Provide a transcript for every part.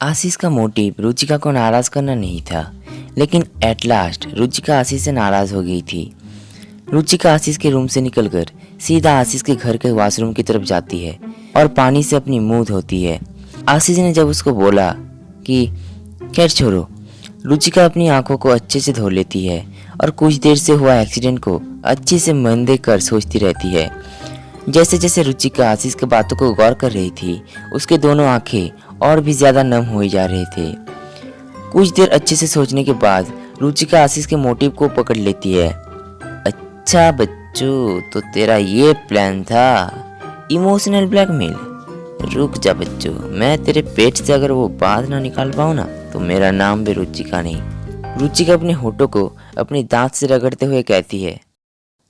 आशीष का मोटिव रुचिका को नाराज करना नहीं था, लेकिन एट लास्ट रुचिका आशीष से नाराज हो गई थी। रुचिका आशीष के रूम से निकलकर सीधा आशीष के घर के वॉशरूम की तरफ जाती है और पानी से अपनी मुंह धोती है। आशीष ने जब उसको बोला कि खैर छोड़ो, रुचिका अपनी आंखों को अच्छे से धो लेती है और कुछ देर से हुआ एक्सीडेंट को अच्छे से मन देकर सोचती रहती है। जैसे जैसे रुचिका आशीष की बातों को गौर कर रही थी, उसके दोनों आंखें और भी ज्यादा नम हो जा रहे थे। कुछ देर अच्छे से सोचने के बाद रुचिका आशीष के मोटिव को पकड़ लेती है। अच्छा बच्चों, तो तेरा ये प्लान था, इमोशनल ब्लैकमेल। रुक जा बच्चों, मैं तेरे पेट से अगर वो बात ना निकाल पाऊँ ना, तो मेरा नाम भी रुचिका नहीं। रुचिका अपने होठों को अपने दांत से रगड़ते हुए कहती है।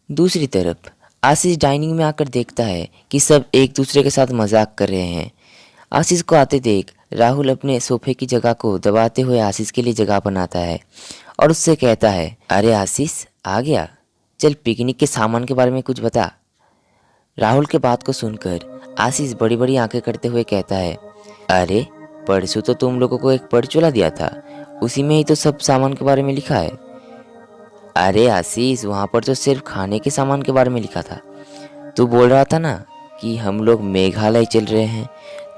दूसरी तरफ आशीष डाइनिंग में आकर देखता है कि सब एक दूसरे के साथ मजाक कर रहे हैं। आशीष को आते देख राहुल अपने सोफे की जगह को दबाते हुए आशीष के लिए जगह बनाता है और उससे कहता है, अरे आशीष आ गया, चल पिकनिक के सामान के बारे में कुछ बता। राहुल के बात को सुनकर आशीष बड़ी बड़ी आंखें करते हुए कहता है, अरे परसों तो तुम लोगों को एक परचूला दिया था, उसी में ही तो सब सामान के बारे में लिखा है। अरे आशीष, वहाँ पर तो सिर्फ खाने के सामान के बारे में लिखा था। तू बोल रहा था ना कि हम लोग मेघालय चल रहे हैं,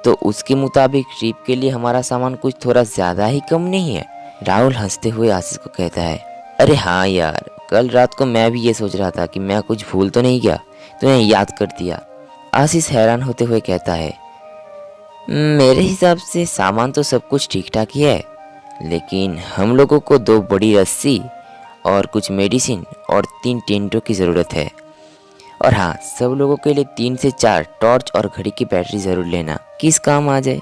तो उसके मुताबिक ट्रिप के लिए हमारा सामान कुछ थोड़ा ज़्यादा ही कम नहीं है। राहुल हंसते हुए आशीष को कहता है, अरे हाँ यार, कल रात को मैं भी ये सोच रहा था कि मैं कुछ भूल तो नहीं गया, तूने याद कर दिया। आशीष हैरान होते हुए कहता है, मेरे हिसाब से सामान तो सब कुछ ठीक ठाक ही है, लेकिन हम लोगों को 2 बड़ी रस्सी और कुछ मेडिसिन और 3 टेंटों की ज़रूरत है। और हाँ, सब लोगों के लिए 3 से 4 टॉर्च और घड़ी की बैटरी ज़रूर लेना, किस काम आ जाए।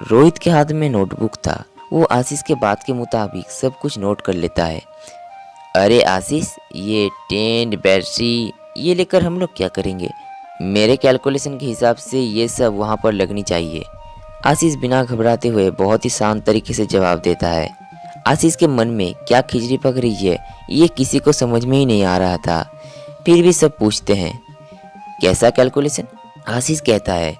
रोहित के हाथ में नोटबुक था, वो आशीष के बात के मुताबिक सब कुछ नोट कर लेता है। अरे आशीष, ये टेंट बैटरी ये लेकर हम लोग क्या करेंगे? मेरे कैलकुलेशन के हिसाब से ये सब वहाँ पर लगनी चाहिए। आशीष बिना घबराते हुए बहुत ही शांत तरीके से जवाब देता है। आशीष के मन में क्या खिचड़ी पक रही है ये किसी को समझ में ही नहीं आ रहा था। फिर भी सब पूछते हैं, कैसा कैलकुलेशन? आशीष कहता है,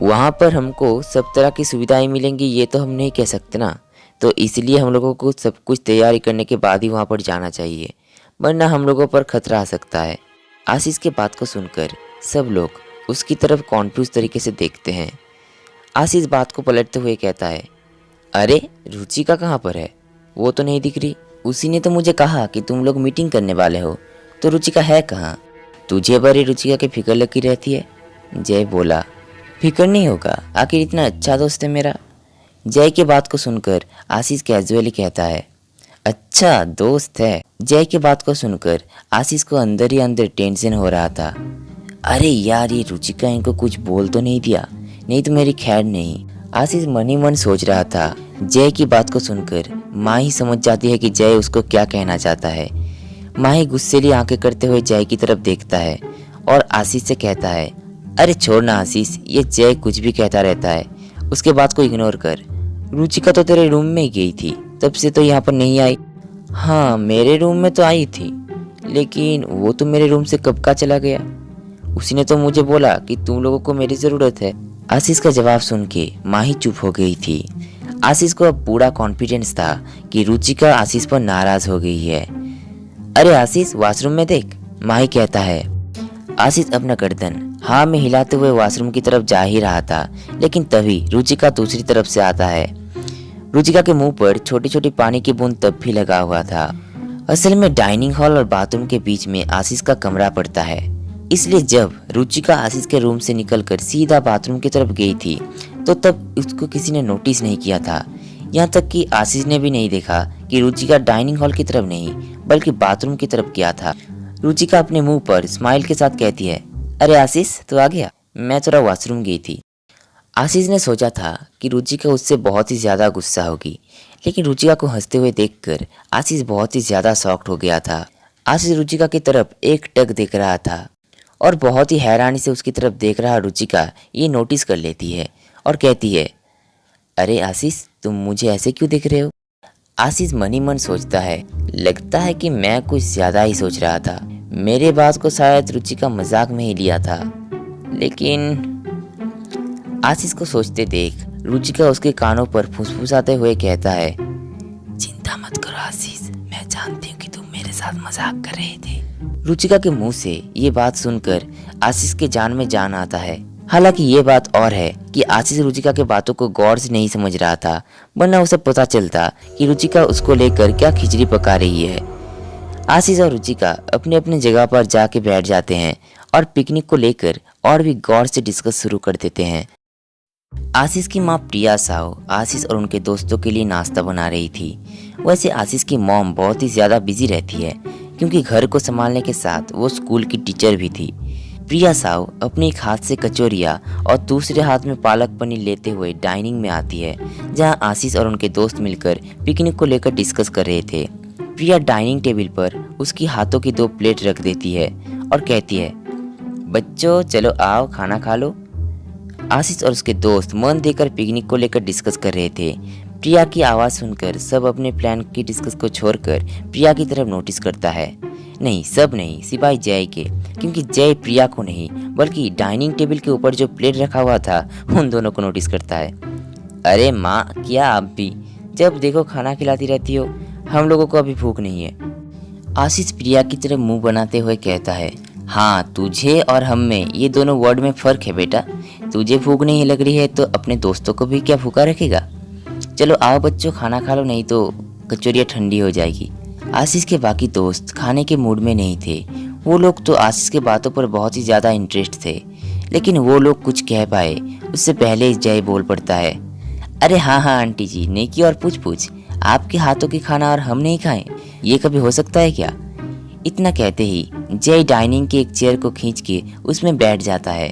वहाँ पर हमको सब तरह की सुविधाएं मिलेंगी ये तो हम नहीं कह सकते ना, तो इसलिए हम लोगों को सब कुछ तैयारी करने के बाद ही वहाँ पर जाना चाहिए, वरना हम लोगों पर खतरा आ सकता है। आशीष के बात को सुनकर सब लोग उसकी तरफ कॉन्फ्यूज तरीके से देखते हैं। आशीष बात को पलटते हुए कहता है, अरे रुचिका कहाँ पर है? वो तो नहीं दिख रही। उसी ने तो मुझे कहा कि तुम लोग मीटिंग करने वाले हो, तो रुचिका है कहाँ? तुझे बड़ी रुचिका की फिक्र लगी रहती है। जय बोला, फिक्र नहीं होगा, आखिर इतना अच्छा दोस्त है मेरा। जय की बात को सुनकर आशीष कैजुअली कहता है, अच्छा दोस्त है। जय की बात को सुनकर आशीष को अंदर ही अंदर टेंशन हो रहा था। अरे यार, ये रुचिका इनको कुछ बोल तो नहीं दिया, नहीं तो मेरी खैर नहीं। आशीष मन ही मन सोच रहा था। जय की बात को सुनकर माही समझ जाती है कि जय उसको क्या कहना चाहता है। माही गुस्सेली आंखें करते हुए जय की तरफ देखता है और आशीष से कहता है, अरे छोड़ ना आशीष, ये जय कुछ भी कहता रहता है, उसके बात को इग्नोर कर। रुचिका तो तेरे रूम में ही गई थी, तब से तो यहाँ पर नहीं आई। हाँ, मेरे रूम में तो आई थी, लेकिन वो तो मेरे रूम से कब का चला गया। उसी ने तो मुझे बोला कि तुम लोगों को मेरी ज़रूरत है। आशीष का जवाब सुन के माही चुप हो गई थी। आशीष को अब पूरा कॉन्फिडेंस था कि रुचिका आशीष पर नाराज हो गई है। अरे आशीष, वॉशरूम में देख, माही कहता है। आशीष अपना गर्दन हाँ में हिलाते हुए वॉशरूम की तरफ जा ही रहा था, लेकिन तभी रुचिका दूसरी तरफ से आता है। रुचिका के मुंह पर छोटी छोटी पानी की बूंद तब भी लगा हुआ था। असल में डाइनिंग हॉल और बाथरूम के बीच में आशीष का कमरा पड़ता है, इसलिए जब रुचिका आशीष के रूम से निकलकर सीधा बाथरूम की तरफ गई थी, तो तब उसको किसी ने नोटिस नहीं किया था। यहाँ तक कि आशीष ने भी नहीं देखा कि रुचिका डाइनिंग हॉल की तरफ नहीं बल्कि बाथरूम की तरफ गया था। रुचिका अपने मुंह पर स्माइल के साथ कहती है, अरे आशीष, तू आ गया, मैं थोड़ा वॉशरूम गई थी। आशीष ने सोचा था कि रुचिका उससे बहुत ही ज़्यादा गुस्सा होगी, लेकिन रुचिका को हंसते हुए देखकर आशीष बहुत ही ज़्यादा शॉक्ड हो गया था। आशीष रुचिका की तरफ एक टक देख रहा था और बहुत ही हैरानी से उसकी तरफ देख रहा रुचिका ये नोटिस कर लेती है और कहती है, अरे आशीष, तुम मुझे ऐसे क्यों देख रहे हो? आशीष मन ही मन सोचता है, लगता है कि मैं कुछ ज़्यादा ही सोच रहा था, मेरे बात को शायद रुचिका मजाक में ही लिया था। लेकिन आशीष को सोचते देख रुचिका उसके कानों पर फुसफुसाते हुए कहता है, चिंता मत करो आशीष, मैं जानती हूँ कि तुम मेरे साथ मजाक कर रहे थे। रुचिका के मुंह से ये बात सुनकर आशीष के जान में जान आता है। हालांकि ये बात और है कि आशीष रुचिका के बातों को गौर से नहीं समझ रहा था, वरना उसे पता चलता कि रुचिका उसको लेकर क्या खिचड़ी पका रही है। आशीष और रुचिका अपने अपने जगह पर जाके बैठ जाते हैं और पिकनिक को लेकर और भी गौर से डिस्कस शुरू कर देते हैं। आशीष की माँ प्रिया साहू आशीष और उनके दोस्तों के लिए नाश्ता बना रही थी। वैसे आशीष की मॉम बहुत ही ज़्यादा बिजी रहती है, क्योंकि घर को संभालने के साथ वो स्कूल की टीचर भी थी। प्रिया साहू अपने एक हाथ से कचौरिया और दूसरे हाथ में पालक पनीर लेते हुए डाइनिंग में आती है, जहां आशीष और उनके दोस्त मिलकर पिकनिक को लेकर डिस्कस कर रहे थे। प्रिया डाइनिंग टेबल पर उसकी हाथों की 2 प्लेट रख देती है और कहती है, बच्चों चलो आओ खाना खा लो। आशीष और उसके दोस्त मन देकर पिकनिक को लेकर डिस्कस कर रहे थे। प्रिया की आवाज़ सुनकर सब अपने प्लान की डिस्कस को छोड़कर प्रिया की तरफ नोटिस करता है। नहीं, सब नहीं, सिवाय जय के, क्योंकि जय प्रिया को नहीं बल्कि डाइनिंग टेबल के ऊपर जो प्लेट रखा हुआ था उन दोनों को नोटिस करता है। अरे माँ, क्या आप भी जब देखो खाना खिलाती रहती हो, हम लोगों को अभी भूख नहीं है। आशीष प्रिया की तरफ मुंह बनाते हुए कहता है, हाँ तुझे और हम में ये दोनों वर्ड में फ़र्क है बेटा। तुझे भूख नहीं लग रही है तो अपने दोस्तों को भी क्या भूखा रखेगा। चलो आओ बच्चों खाना खा लो, नहीं तो कचौरियाँ ठंडी हो जाएगी। आशीष के बाकी दोस्त खाने के मूड में नहीं थे। वो लोग तो आशीष के बातों पर बहुत ही ज़्यादा इंटरेस्ट थे, लेकिन वो लोग कुछ कह पाए उससे पहले जय बोल पड़ता है, अरे हाँ हाँ आंटी जी, नेकी और पूछ आपके हाथों की खाना और हम नहीं खाएं, ये कभी हो सकता है क्या। इतना कहते ही जय डाइनिंग के एक चेयर को खींच के उसमें बैठ जाता है।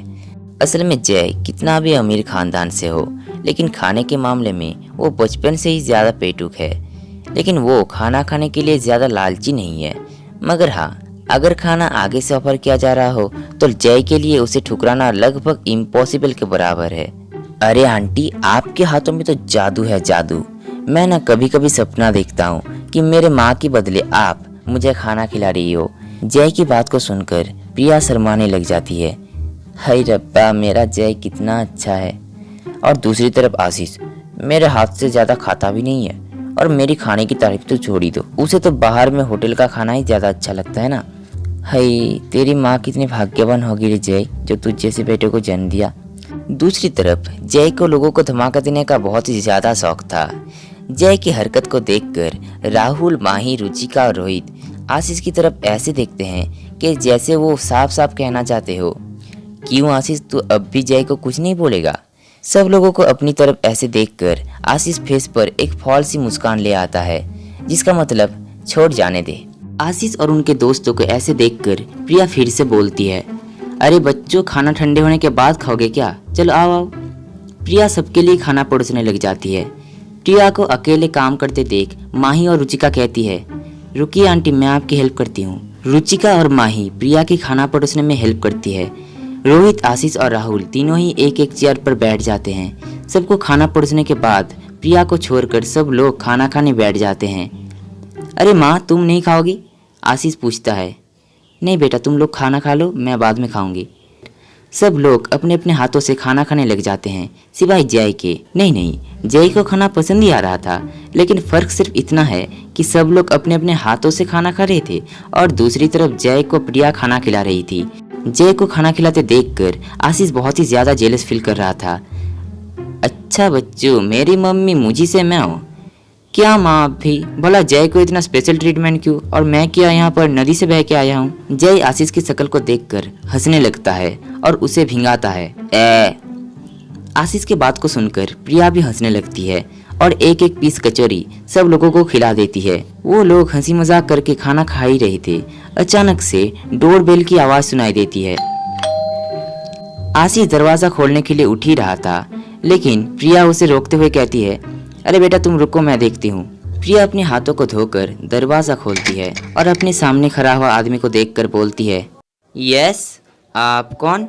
असल में जय कितना भी अमीर खानदान से हो, लेकिन खाने के मामले में वो बचपन से ही ज़्यादा पेटुक है। लेकिन वो खाना खाने के लिए ज़्यादा लालची नहीं है, मगर हाँ, अगर खाना आगे से ऑफर किया जा रहा हो तो जय के लिए उसे ठुकराना लगभग इम्पॉसिबल के बराबर है। अरे आंटी, आपके हाथों में तो जादू है जादू। मैं ना कभी कभी सपना देखता हूँ कि मेरे माँ के बदले आप मुझे खाना खिला रही हो। जय की बात को सुनकर प्रिया शर्माने लग जाती है। हाय रब्बा, मेरा जय कितना अच्छा है। और दूसरी तरफ आशीष मेरे हाथ से ज़्यादा खाता भी नहीं है, और मेरी खाने की तारीफ तो छोड़ ही दो, उसे तो बाहर में होटल का खाना ही ज़्यादा अच्छा लगता है ना। हाय, तेरी माँ कितनी भाग्यवान होगी रे जय, जो तुझ जैसे बेटे को जन्म दिया। दूसरी तरफ जय को लोगों को धमाका देने का बहुत ही ज़्यादा शौक था। जय की हरकत को देखकर राहुल, माही, रुचिका और रोहित आशीष की तरफ ऐसे देखते हैं कि जैसे वो साफ साफ कहना चाहते हो, क्यों आशीष, तू अब भी जय को कुछ नहीं बोलेगा। सब लोगों को अपनी तरफ ऐसे देखकर आशीष फेस पर एक फॉल सी मुस्कान ले आता है, जिसका मतलब छोड़ जाने दे। आशीष और उनके दोस्तों को ऐसे देखकर प्रिया फिर से बोलती है, अरे बच्चों, खाना ठंडे होने के बाद खाओगे क्या, चलो आओ आओ। प्रिया सबके लिए खाना परोसने लग जाती है। प्रिया को अकेले काम करते देख माही और रुचिका कहती है, रुकिए आंटी, मैं आपकी हेल्प करती हूँ। रुचिका और माही प्रिया की खाना परोसने में हेल्प करती है। रोहित, आशीष और राहुल तीनों ही एक एक चेयर पर बैठ जाते हैं। सबको खाना परोसने के बाद प्रिया को छोड़कर सब लोग खाना खाने बैठ जाते हैं। अरे माँ, तुम नहीं खाओगी? आशीष पूछता है। नहीं बेटा, तुम लोग खाना खा लो, मैं बाद में खाऊंगी। सब लोग अपने अपने हाथों से खाना खाने लग जाते हैं, सिवाय जय के। नहीं, जय को खाना पसंद ही आ रहा था, लेकिन फ़र्क सिर्फ इतना है कि सब लोग अपने अपने हाथों से खाना खा रहे थे और दूसरी तरफ जय को प्रिया खाना खिला रही थी। जय को खाना खिलाते देखकर आशीष बहुत ही ज़्यादा जेलस फील कर रहा था। अच्छा बच्चों, मेरी मम्मी मुझी से मैं हूँ क्या माँ भी? भला जय को इतना स्पेशल ट्रीटमेंट क्यों, और मैं क्या यहाँ पर नदी से बह के आया हूँ? जय आशीष की शक्ल को देखकर हंसने लगता है और उसे भिंगाता है। आशीष के बात को सुनकर प्रिया भी हंसने लगती है और एक एक पीस कचौरी सब लोगों को खिला देती है। वो लोग हंसी मजाक करके खाना खा ही रहे थे। अचानक से डोर बेल की आवाज सुनाई देती है। आशीष दरवाजा खोलने के लिए उठ ही रहा था, लेकिन प्रिया उसे रोकते हुए कहती है, अरे बेटा तुम रुको, मैं देखती हूँ। प्रिया अपने हाथों को धोकर दरवाजा खोलती है और अपने सामने खड़ा हुआ आदमी को देखकर बोलती है, यस, आप कौन?